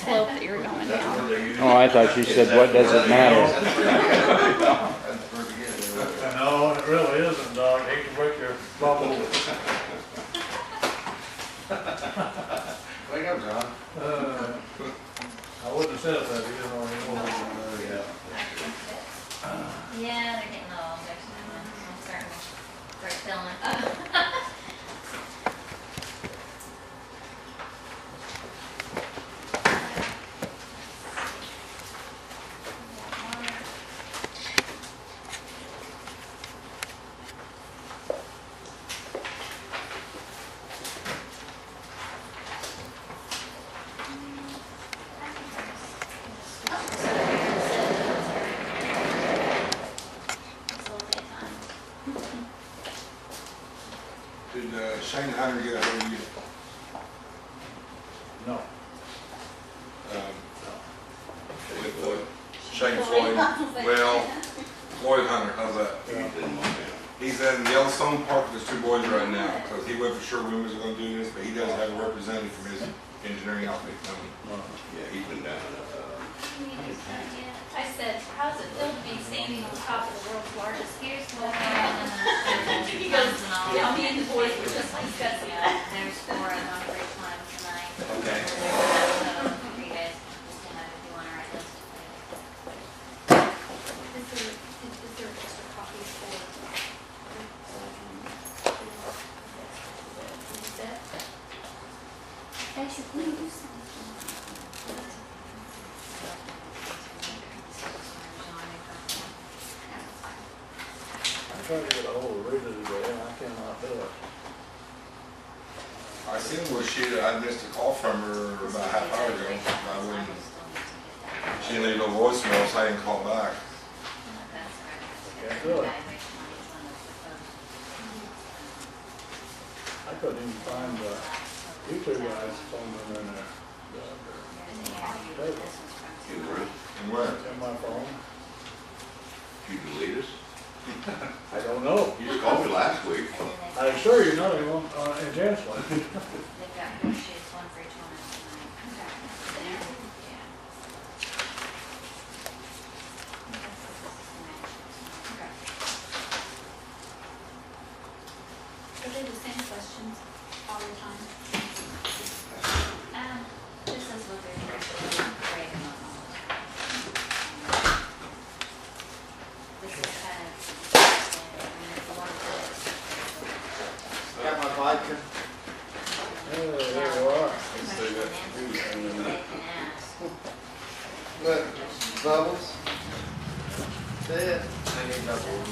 slope that you're going down. Oh, I thought you said, what does it matter? No, it really isn't, Doc. Hate to break your bubble. Wake up, John. I wouldn't have said that, you didn't know anymore. Yeah, they're getting old. I'm starting to start feeling it. Did Shane Hunter get a hold of you? No. With Shane Floyd? Well, Floyd Hunter, how's that? He's in Yellowstone Park with his two boys right now, because he wasn't for sure when he was going to do this, but he does have a representative from his engineering outfit coming. Yeah, he's been down. I said, how's it feel to be standing on top of the world's largest ski school? He goes, yeah, me and the boys were just like discussing it. There's 4 of them for each one tonight. Okay. So, for you guys, just to have, if you want to write those. Is there extra copies for? Basically, I tried to get a hold of Rita today, and I cannot do it. I seen where I missed a call from her about a half hour ago. I wouldn't, she didn't leave no voicemail, so I didn't call back. Can't do it. I couldn't even find you two guys' phone number in there. In where? And where? In my phone. You delete us? I don't know. You just called me last week. I assure you, not even intentionally. They've got 4 sheets, 1 for each one tonight. There? Yeah. are they the same questions all the time? This is what they're grading on all of them. This is kind of standard, and it's one Got my vodka? Oh, there you are. they can ask. Look, bubbles. See it? I need bubbles.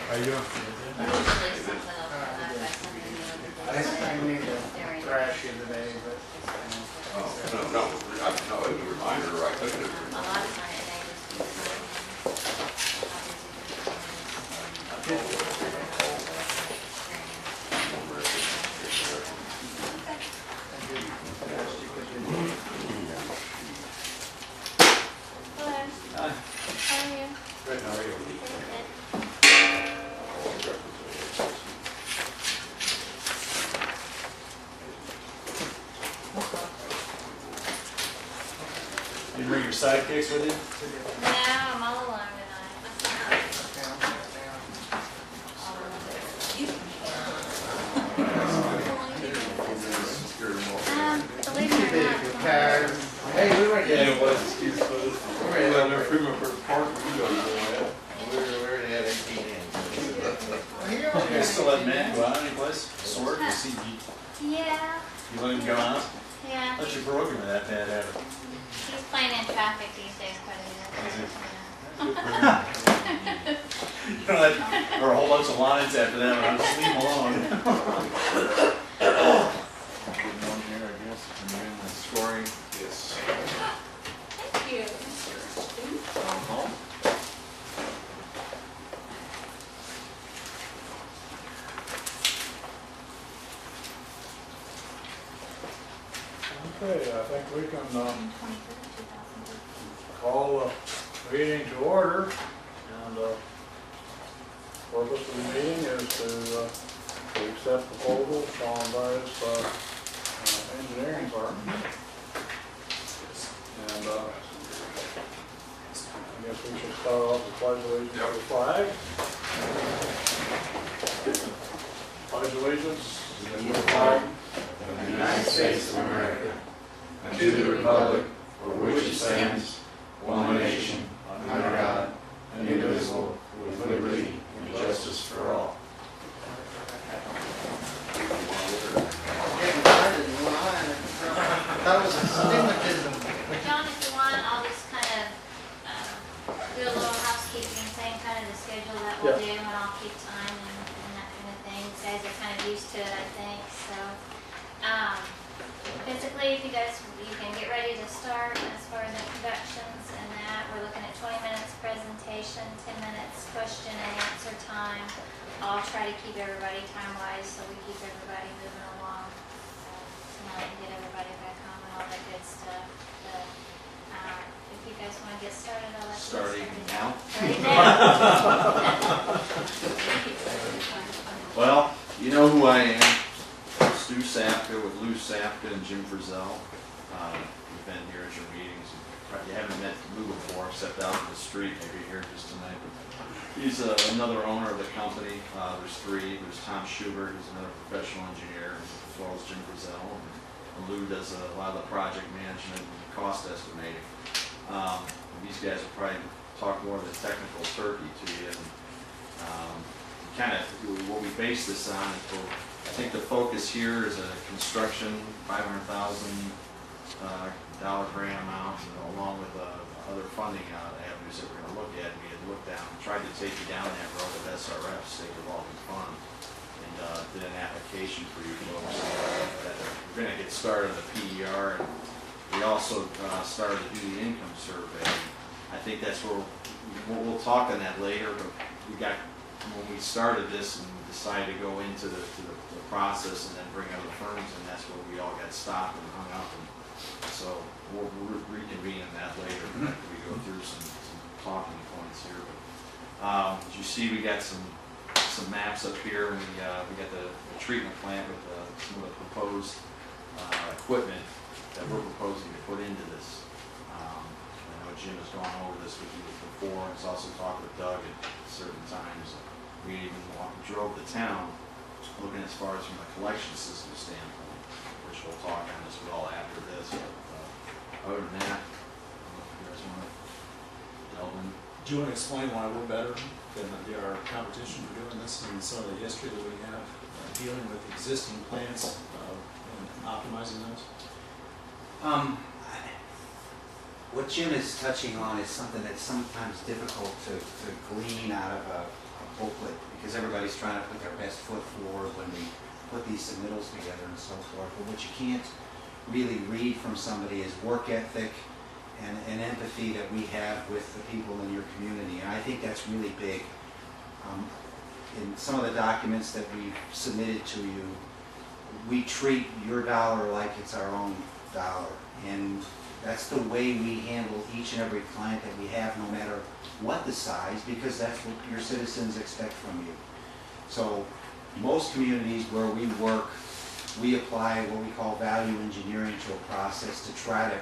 How you doing? Usually something will come up by something new. I need to crash you today, but. Oh, no, it was a reminder, right? Look at it. A lot of times they Hello. How are you? Good, how are you? You bring your sidekicks with you? No, I'm all alone tonight. Believe it or not. Hey, we went. Yeah, it was. Excuse me. We were in the Freeman Park. We already had 18 in. You guys still let Matt go out anyplace? Sort? You see, Yeah, you let him go out? yeah. How's your program that bad at it? He's playing in traffic these days quite a bit. You know, there were a whole bunch of lines after that, but I'm just leave him alone. Good one here, I guess, and you're in the scoring. Yes. Thank you. Okay, I think we can call the meeting to order, and purpose of the meeting is to accept proposals on various pledge allegiance to the flag. Pledge allegiance to the flag of the United States of America, and to the republic for which it stands, one nation, under God, indivisible, with liberty and justice for all. Getting started in line. That was astigmatism. John, if you want, I'll just kind of do a little housekeeping thing, kind of the schedule that we'll do, and I'll keep time and that kind of thing. You guys are kind of used to it, I think, so. Physically, if you guys, you can get ready to start as far as introductions and that. We're looking at 20 minutes presentation, 10 minutes question and answer time. I'll try to keep everybody time-wise, so we keep everybody moving along tonight and get everybody back home and all that good stuff. But if you guys want to get started, I'll let you Starting start. now? Starting now. Well, you know who I am. Stu Sapka with Lou Sapka and Jim Frizzell. We've been here at your meetings. You haven't met Lou before, except out in the street, maybe here just tonight. But he's another owner of the company. There's three. There's Tom Schubert, who's another professional engineer, as well as Jim Frizzell. And Lou does a lot of the project management and cost estimating. These guys will probably talk more of the technical turkey to you. And kind of what we base this on is I think the focus here is a construction $500,000 grant amount, along with other funding avenues that we're going to look at. We had looked down, tried to take you down that road with SRF, State Revolving Fund, and did an application for you folks. We're going to get started on the PER, and we also started to do the income survey. I think that's where we'll talk on that later, but when we started this and decided to go into the process and then bring other firms, and that's where we all got stopped and hung up. And so we'll reconvene on that later after we go through some talking points here. But as you see, we got some maps up here, and we got the treatment plant with some of the proposed equipment that we're proposing to put into this. I know Jim has gone over this with you before, and he's also talked with Doug at certain times. We even drove the town looking as far as from a collection system standpoint, which we'll talk on as well after this. But other than that, I don't know if you guys want to delve in. Do you want to explain why we're better than our competition for doing this and some of the history that we have dealing with existing plants and optimizing those? What Jim is touching on is something that's sometimes difficult to glean out of a booklet, because everybody's trying to put their best foot forward when we put these submittals together and so forth. But what you can't really read from somebody is work ethic and empathy that we have with the people in your community. And I think that's really big. In some of the documents that we've submitted to you, we treat your dollar like it's our own dollar. And that's the way we handle each and every client that we have, no matter what the size, because that's what your citizens expect from you. So most communities where we work, we apply what we call value engineering to a process to try to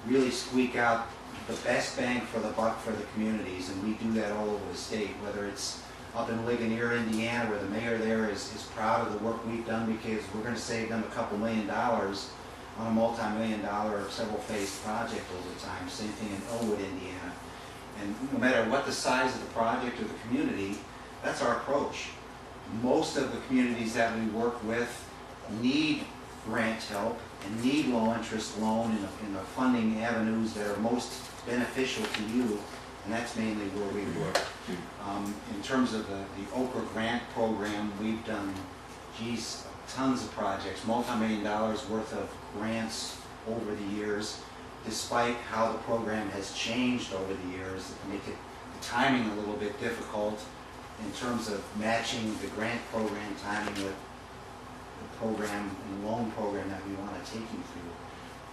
really squeak out the best bang for the buck for the communities, and we do that all over the state, whether it's up in Ligonier, Indiana, where the mayor there is proud of the work we've done because we're going to save them a couple $1 million on a multi-million-dollar, several-phase project over time. Same thing in Elwood, Indiana. And no matter what the size of the project or the community, that's our approach. Most of the communities that we work with need grant help and need low-interest loan in the funding avenues that are most beneficial to you, and that's mainly where we work. In terms of the Okra grant program, we've done, tons of projects, multi-million-dollars worth of grants over the years, despite how the program has changed over the years that make the timing a little bit difficult in terms of matching the grant program timing with the program and loan program that we want to take you through.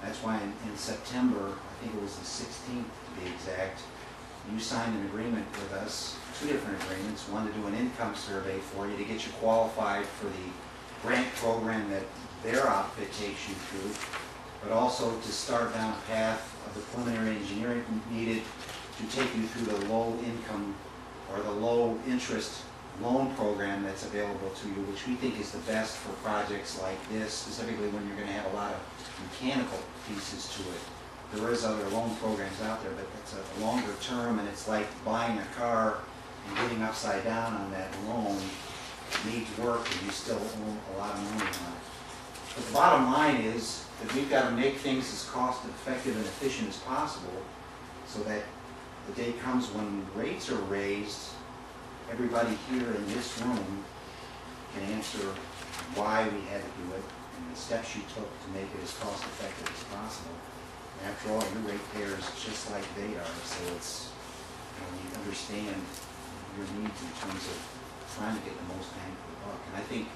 That's why in September, I think it was the 16th to be exact, you signed an agreement with us, 2 different agreements, one to do an income survey for you to get you qualified for the grant program that their outfit takes you through, but also to start down a path of the preliminary engineering needed to take you through the low income or the low interest loan program that's available to you, which we think is the best for projects like this, specifically when you're gonna have a lot of mechanical pieces to it. There is other loan programs out there, but it's a longer term, and it's like buying a car and getting upside down on that loan. It needs work, and you still owe a lot of money on it. But the bottom line is that we've got to make things as cost effective and efficient as possible, so that the day comes when rates are raised, everybody here in this room can answer why we had to do it and the steps you took to make it as cost effective as possible. After all, your ratepayers just like they are, so it's, you understand your needs in terms of trying to get the most bang for the buck. And I think